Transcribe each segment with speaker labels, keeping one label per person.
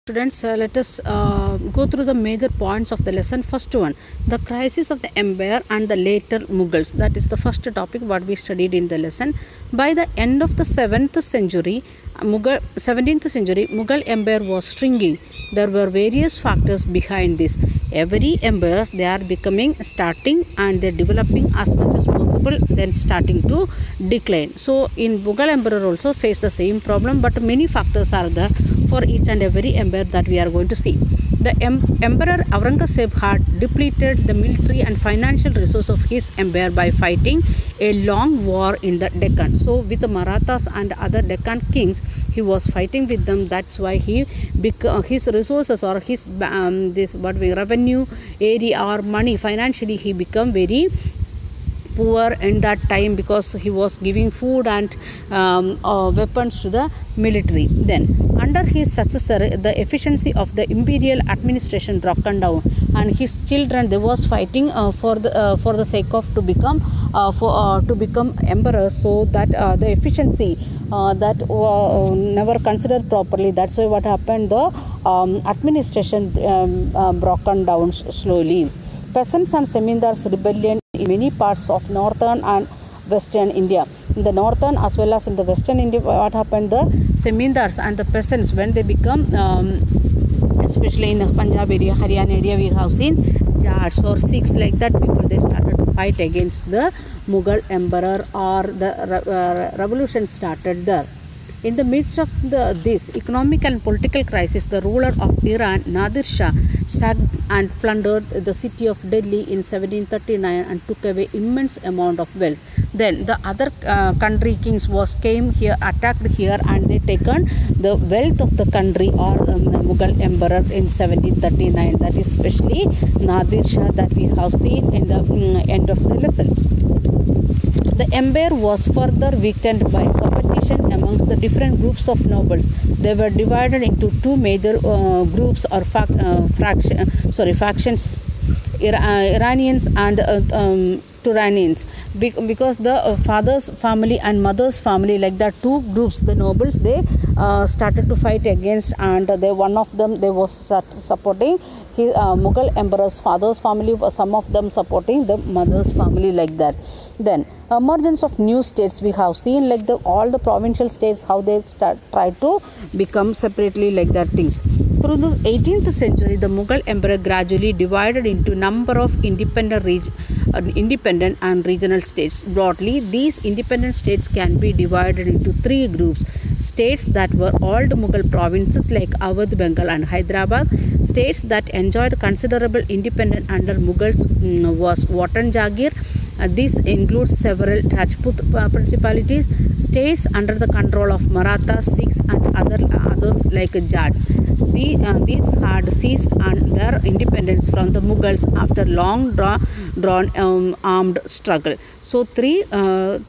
Speaker 1: Students, let us go through the major points of the lesson. First one, the crisis of the empire and the later Mughals. That is the first topic what we studied in the lesson. By the end of the 17th century, Mughal empire was shrinking. There were various factors behind this. Every empire they are starting and they are developing as much as possible, then starting to decline. So in Mughal empire also face the same problem, but many factors are there for each and every empire that we are going to see. The Emperor Aurangzeb had depleted the military and financial resources of his empire by fighting a long war in the Deccan. So with the Marathas and other Deccan kings, he was fighting with them. That's why his resources or his revenue area or money financially he become very poor in that time, because he was giving food and weapons to the military. Then under his successor, the efficiency of the imperial administration broken down, and his children they was fighting for the sake of to become emperors, so that the efficiency that never considered properly. That's why what happened, the administration broken down slowly. Peasants and Zemindars rebellion in many parts of northern and western India. In the northern as well as in the western India, what happened, the Zemindars and the peasants, when they become especially in Punjab area, Haryana area, we have seen Jats or Sikhs, like that people, they started to fight against the Mughal emperor, or the revolution started there. In the midst of this economic and political crisis, the ruler of Iran, Nadir Shah, sacked and plundered the city of Delhi in 1739 and took away immense amount of wealth. Then the other country kings came here, attacked here, and they taken the wealth of the country, or the Mughal emperor in 1739. That is especially Nadir Shah that we have seen in the end of the lesson. The empire was further weakened by competition amongst the different groups of nobles. They were divided into two major groups or factions: Iranians and Turanians. Because the father's family and mother's family, like that two groups, the nobles, they started to fight against, and one of them they was supporting his Mughal emperor's father's family, some of them supporting the mother's family, like that. Then emergence of new states, we have seen, like all the provincial states, how they try to become separately, like that things. Through the 18th century, the Mughal empire gradually divided into number of independent and regional states. Broadly, these independent states can be divided into three groups: states that were old Mughal provinces like Awadh, Bengal and Hyderabad; states that enjoyed considerable independence under Mughals was Wat and Jagir. This includes several Rajput principalities; states under the control of Marathas, Sikhs and others like Jats. These had seized their independence from the Mughals after long drawn armed struggle. So three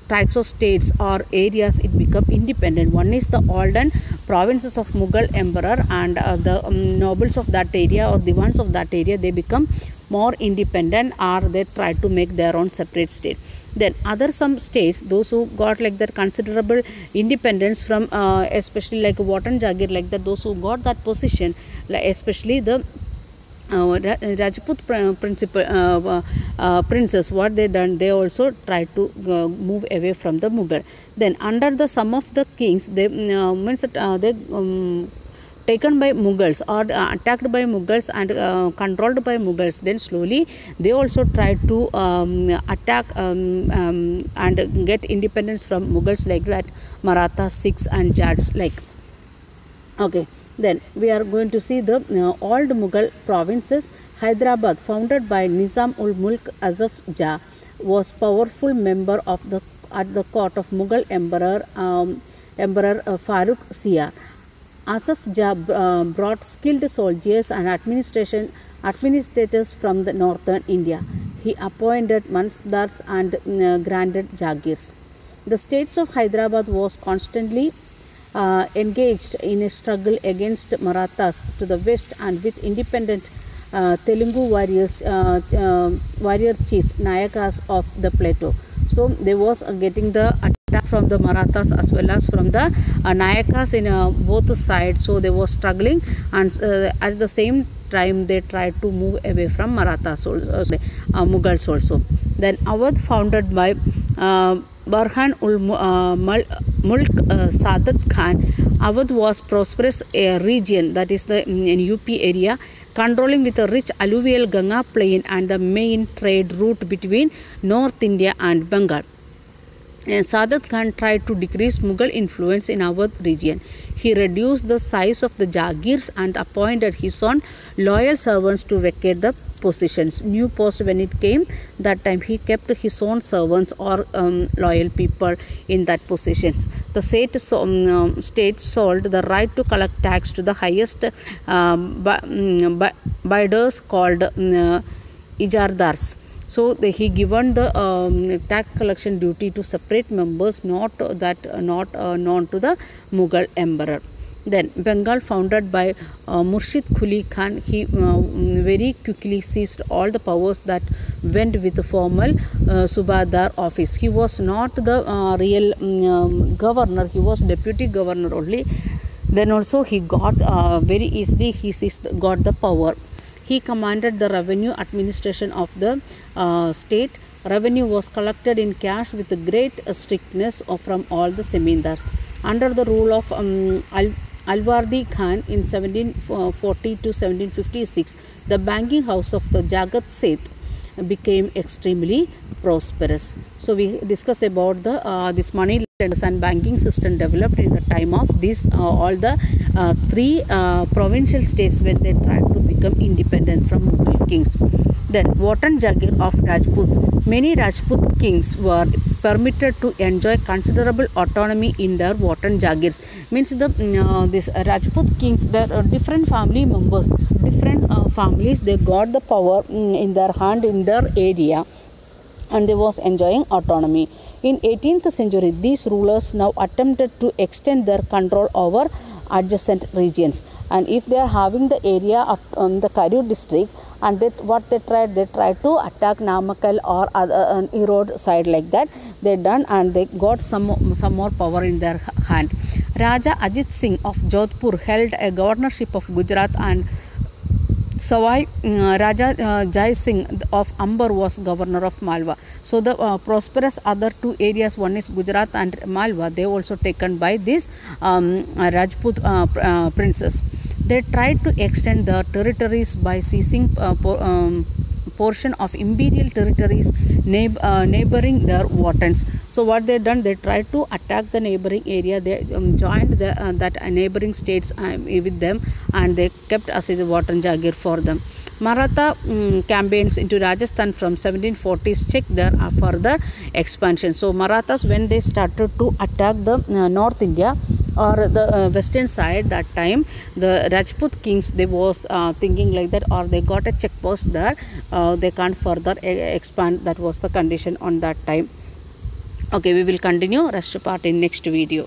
Speaker 1: types of states or areas it become independent. One is the olden provinces of Mughal emperor, and the nobles of that area or the ones of that area, they become more independent, or they try to make their own separate state. Then some states, those who got like that considerable independence from especially like Wat and Jagir, like that, those who got that position, like especially the Rajput princes, what they done, they also tried to move away from the Mughal. Then under some of the kings, they taken by Mughals or attacked by Mughals and controlled by Mughals. Then slowly they also tried to attack and get independence from Mughals, like that Marathas, Sikhs and Jats, like. Okay. Then we are going to see the old Mughal provinces. Hyderabad, founded by Nizam-ul-Mulk Asaf Jah, was powerful member of at the court of Mughal Emperor Farooq Siyar. Asaf Jah brought skilled soldiers and administrators from the northern India. He appointed Mansdars and granted Jagirs. The states of Hyderabad was constantly engaged in a struggle against Marathas to the west, and with independent Telugu warrior chief Nayakas of the plateau. So they was getting the attack from the Marathas as well as from the Nayakas in both sides. So they were struggling, and at the same time they tried to move away from Marathas also, Mughals also. Then Awadh, founded by Burhan ul Mulk Sadat Khan. Awadh was prosperous region, that is the in UP area, controlling with a rich alluvial Ganga plain and the main trade route between North India and Bengal. Sadat Khan tried to decrease Mughal influence in Awadh region. He reduced the size of the Jagirs and appointed his own loyal servants to vacate the positions. New post when it came, that time he kept his own servants or loyal people in that positions. The state sold the right to collect tax to the highest bidders called Ijardars. So he given the tax collection duty to separate members, not known to the Mughal emperor. Then Bengal, founded by Murshid Quli Khan, he very quickly seized all the powers that went with the formal Subadar office. He was not the real governor; he was deputy governor only. Then also he got very easily got the power. He commanded the revenue administration of the state. Revenue was collected in cash with great strictness from all the zemindars. Under the rule of Alwardi Khan in 1740 to 1756, the banking house of the Jagat Seth became extremely prosperous. So we discuss about the this money lenders and banking system developed in the time of these all the three provincial states when they tried to become independent from Mughal kings. Then Watan Jagir of Rajput. Many Rajput kings were permitted to enjoy considerable autonomy in their Watan Jagirs. Means the this Rajput kings, there are different family members, different families, they got the power in their hand in their area, and they was enjoying autonomy. In 18th century, these rulers now attempted to extend their control over adjacent regions, and if they are having the area of the Karur district, and what they tried to attack Namakkal or Erode side, like that they done, and they got some more power in their hand. Raja Ajit Singh of Jodhpur held a governorship of Gujarat, and Savai Raja Jai Singh of Amber was governor of Malwa. So the prosperous other two areas, one is Gujarat and Malwa, they also taken by this Rajput princes. They tried to extend the territories by seizing portion of imperial territories neighboring their Watans. So what they done, they tried to attack the neighboring area. They joined that neighboring states with them, and they kept as a Watan Jagir for them. Maratha campaigns into Rajasthan from 1740s checked their further expansion. So Marathas, when they started to attack the North India or the western side, that time the Rajput kings, they was thinking like that, or they got a check post there, they can't further expand. That was the condition on that time. Okay, we will continue rest part in next video.